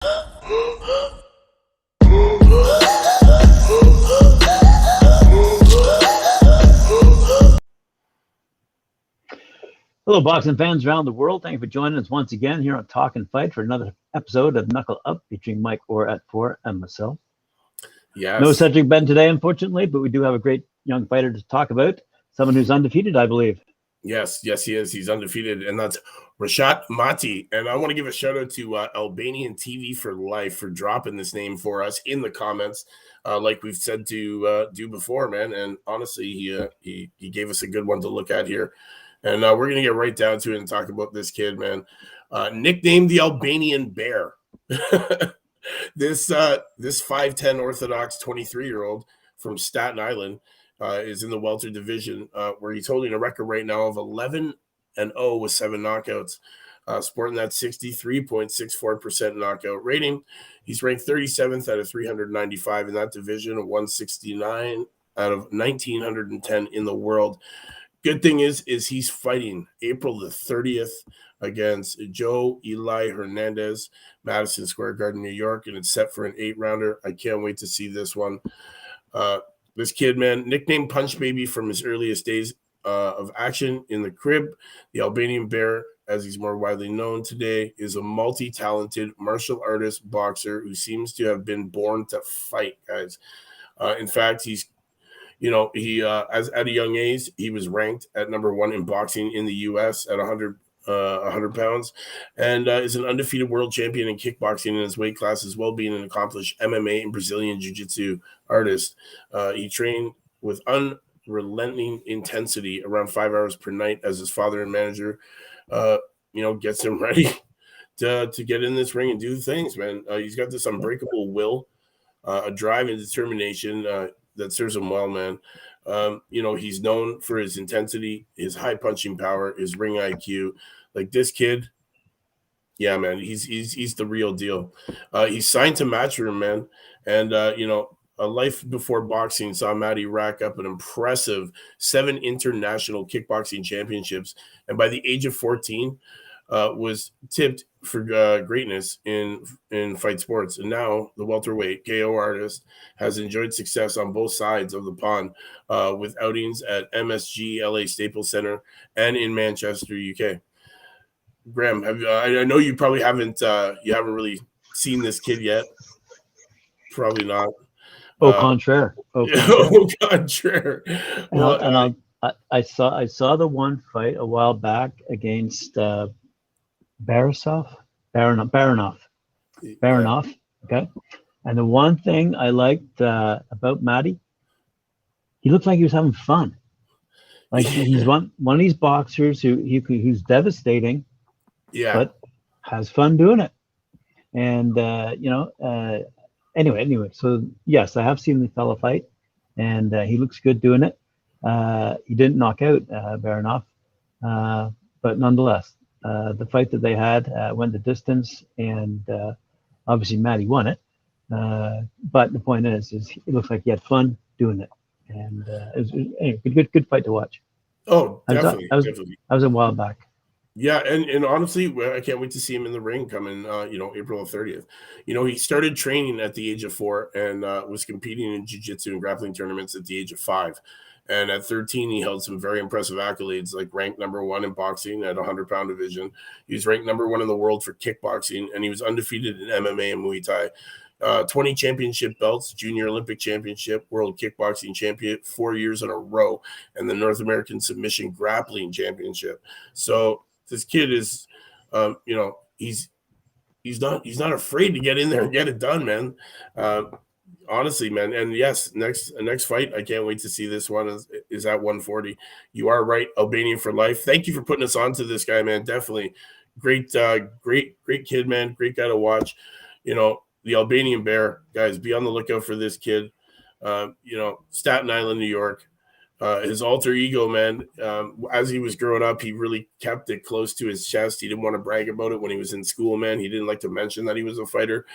Hello, boxing fans around the world. Thank you for joining us once again here on Talk and Fight for another episode of Knuckle Up featuring Mike Orr at 4 and myself. Yes. No Cedric Benn today, unfortunately, but we do have a great young fighter to talk about. Someone who's undefeated, I believe. Yes, he is. He's undefeated, and that's Reshat Mati. And I want to give a shout out to Albanian TV for Life for dropping this name for us in the comments, like we've said to do before, man. And honestly, he gave us a good one to look at here. And we're going to get right down to it and talk about this kid, man. Nicknamed the Albanian Bear. This 5'10" Orthodox 23-year-old from Staten Island is in the welter division, where he's holding a record right now of 11-0 with 7 knockouts, sporting that 63.64% knockout rating. He's ranked 37th out of 395 in that division, 169 out of 1,910 in the world. Good thing is he's fighting April the 30th against Joe Eli Hernandez, Madison Square Garden, New York, and it's set for an 8-rounder. I can't wait to see this one. This kid, man, nicknamed Punch Baby from his earliest days of action in the crib, the Albanian Bear, as he's more widely known today, is a multi-talented martial artist boxer who seems to have been born to fight, guys. In fact, he as at a young age, he was ranked at number 1 in boxing in the U.S. at 100 pounds, and is an undefeated world champion in kickboxing in his weight class, as well being an accomplished MMA and Brazilian jiu-jitsu artist. He trained with unrelenting intensity around 5 hours per night as his father and manager, gets him ready to get in this ring and do things, man. He's got this unbreakable will, a drive and determination that serves him well, man. He's known for his intensity, his high punching power, his ring IQ. Like this kid, yeah, man, he's the real deal. He's signed to Matchroom, man, and a life before boxing saw Matty rack up an impressive 7 international kickboxing championships, and by the age of 14, was tipped for greatness in fight sports. And now the welterweight KO artist has enjoyed success on both sides of the pond, with outings at MSG LA Staples Center and in Manchester, UK. Graham, I know you probably haven't really seen this kid yet. Probably not. Au contraire. Au contraire. Well, I saw the one fight a while back against Baranov. Okay. And the one thing I liked about Matty, he looked like he was having fun. Like he's one of these boxers who's devastating, but has fun doing it. And anyway. So yes, I have seen the fella fight, and he looks good doing it. He didn't knock out Baranov, but nonetheless. The fight that they had went the distance, and obviously Matty won it. But the point is it looks like he had fun doing it, and it was good fight to watch. Oh, definitely. That was a while back. Yeah, and honestly, I can't wait to see him in the ring coming, April 30th. He started training at the age of 4 and was competing in jiu-jitsu and grappling tournaments at the age of 5. And at 13, he held some very impressive accolades, like ranked number 1 in boxing at 100-pound division. He was ranked number 1 in the world for kickboxing, and he was undefeated in MMA and Muay Thai. 20 championship belts, junior Olympic championship, world kickboxing champion 4 years in a row, and the North American submission grappling championship. So this kid is, he's not afraid to get in there and get it done, man. Honestly, man, and yes, next fight, I can't wait to see this one is at 140. You are right, Albanian for life. Thank you for putting us on to this guy, man. Definitely great kid, man. Great guy to watch. The Albanian Bear, guys, be on the lookout for this kid. Staten Island, New York. His alter ego, man, as he was growing up, he really kept it close to his chest. He didn't want to brag about it when he was in school, man. He didn't like to mention that he was a fighter.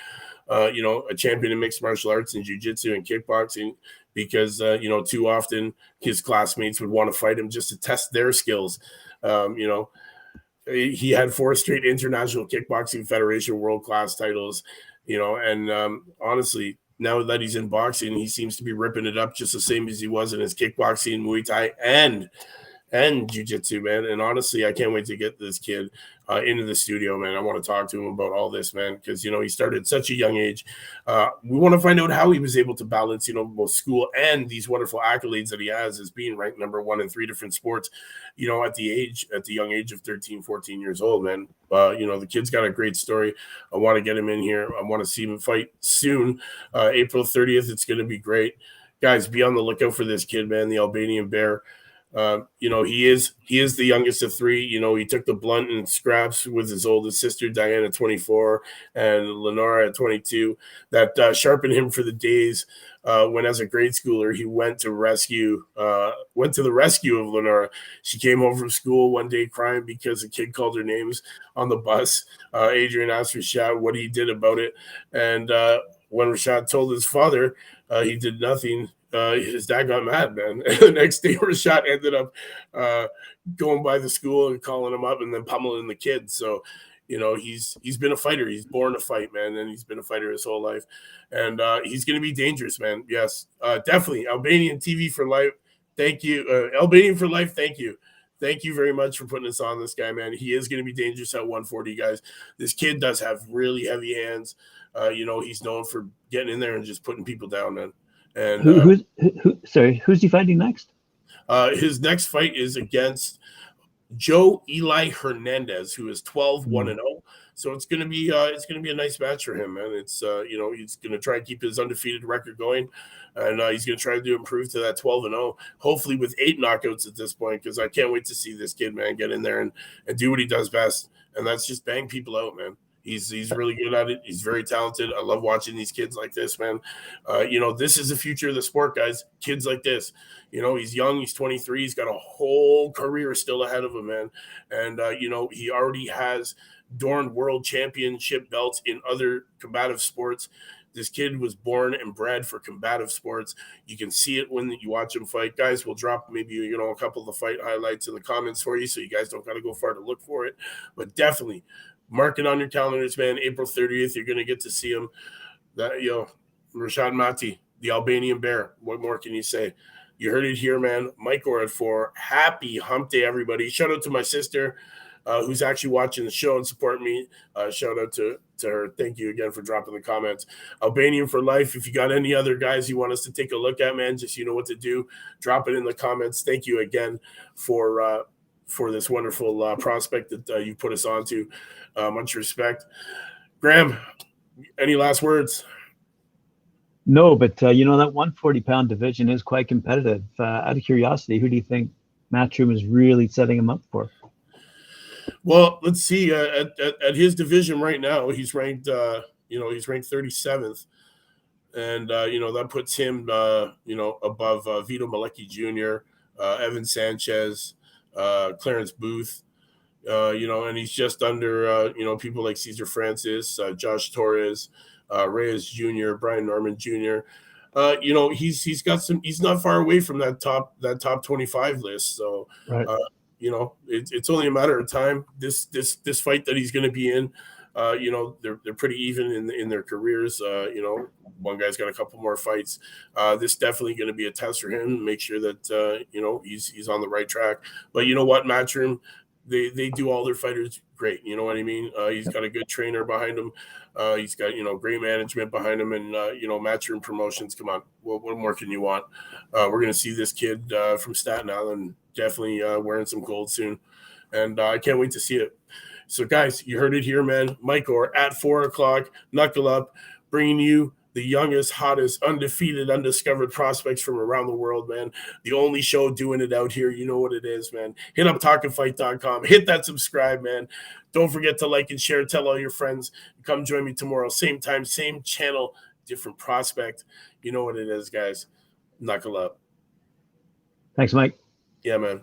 A champion in mixed martial arts and jiu-jitsu and kickboxing, because, too often his classmates would want to fight him just to test their skills. He had 4 straight International Kickboxing Federation world-class titles. And honestly, now that he's in boxing, he seems to be ripping it up just the same as he was in his kickboxing, Muay Thai, and jiu-jitsu, man. And honestly, I can't wait to get this kid into the studio, man. I want to talk to him about all this, man, because he started at such a young age. We want to find out how he was able to balance both school and these wonderful accolades that he has as being ranked #1 in 3 different sports, at the young age of 13, 14 years old, man. The kid's got a great story. I want to get him in here. I want to see him fight soon. April 30th, it's going to be great. Guys, be on the lookout for this kid, man, the Albanian Bear. He is the youngest of 3. He took the blunt and scraps with his oldest sister, Diana, 24, and Lenora at 22. That sharpened him for the days when, as a grade schooler, he went to the rescue of Lenora. She came home from school one day crying because a kid called her names on the bus. Adrian asked Reshat what he did about it, and when Reshat told his father, he did nothing. His dad got mad, man. And the next day, Reshat ended up going by the school and calling him up and then pummeling the kid. So, he's been a fighter. He's born to fight, man, and he's been a fighter his whole life. And he's going to be dangerous, man. Yes, definitely. Albanian TV for life. Thank you. Albanian for life. Thank you. Thank you very much for putting us on this guy, man. He is going to be dangerous at 140, guys. This kid does have really heavy hands. He's known for getting in there and just putting people down, man. And who's he fighting next? His next fight is against Joe Eli Hernandez, who is 12-1-0. So it's gonna be a nice match for him, man. It's he's gonna try and keep his undefeated record going, and he's gonna try to improve to that 12-0. Hopefully with 8 knockouts at this point, because I can't wait to see this kid, man, get in there and do what he does best, and that's just bang people out, man. He's really good at it. He's very talented. I love watching these kids like this, man. This is the future of the sport, guys. Kids like this. He's young. He's 23. He's got a whole career still ahead of him, man. And, he already has Dorn World Championship belts in other combative sports. This kid was born and bred for combative sports. You can see it when you watch him fight. Guys, we'll drop maybe, a couple of the fight highlights in the comments for you so you guys don't got to go far to look for it. But definitely, mark it on your calendars, man. April 30th, you're going to get to see him. Reshat Mati, the Albanian Bear. What more can you say? You heard it here, man. Mike or at 4. Happy hump day, everybody. Shout out to my sister who's actually watching the show and support me. Shout out to her. Thank you again for dropping the comments. Albanian for life. If you got any other guys you want us to take a look at, man, just what to do. Drop it in the comments. Thank you again for this wonderful prospect that you put us on to. Much respect. Graham, any last words? No, but that 140-pound division is quite competitive. Out of curiosity, who do you think Matchroom is really setting him up for? Well, let's see. At his division right now, he's ranked. He's ranked 37th, and that puts him, above Vito Malecki Jr., Evan Sanchez, Clarence Booth. And he's just under, people like Cesar Francis, Josh Torres, Reyes Jr., Brian Norman Jr. He's got some. He's not far away from that top 25 list. So, right. It's only a matter of time. This fight that he's going to be in, they're pretty even in their careers. One guy's got a couple more fights. This definitely going to be a test for him. Make sure that he's on the right track. But you know what, Matchroom, they do all their fighters great. You know what I mean? He's got a good trainer behind him. He's got great management behind him, and Matchroom Promotions. Come on, what more can you want? We're going to see this kid from Staten Island definitely wearing some gold soon, and I can't wait to see it. So, guys, you heard it here, man. Mike Orr at 4:00, Knuckle Up, bringing you the youngest, hottest, undefeated, undiscovered prospects from around the world, man. The only show doing it out here. You know what it is, man. Hit up talkinfight.com. Hit that subscribe, man. Don't forget to like and share. Tell all your friends. Come join me tomorrow. Same time, same channel, different prospect. You know what it is, guys. Knuckle up. Thanks, Mike. Yeah, man.